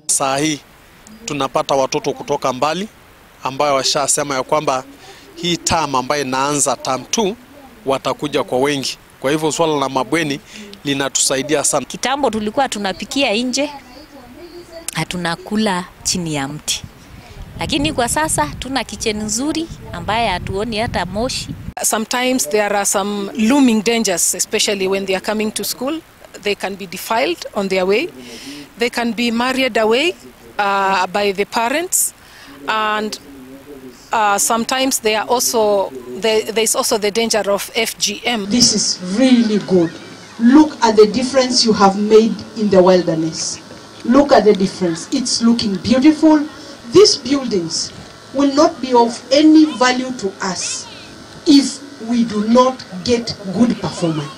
Saa hii tunapata watoto kutoka mbali ambayo washasema ya kwamba hii term ambayo inaanza term 2 watakuja kwa wengi. Kwa hivyo swala la mabweni linatusaidia sana. Kitambo tulikuwa tunapikia nje, hatunakula chini ya mti. Lakini kwa sasa tuna kitchen nzuri ambaye hatuoni hata moshi. Sometimes there are some looming dangers, especially when they are coming to school. They can be defiled on their way. They can be married away by the parents, and sometimes they are also there's also the danger of FGM. This is really good. Look at the difference you have made in the wilderness. Look at the difference. It's looking beautiful. These buildings will not be of any value to us if we do not get good performance.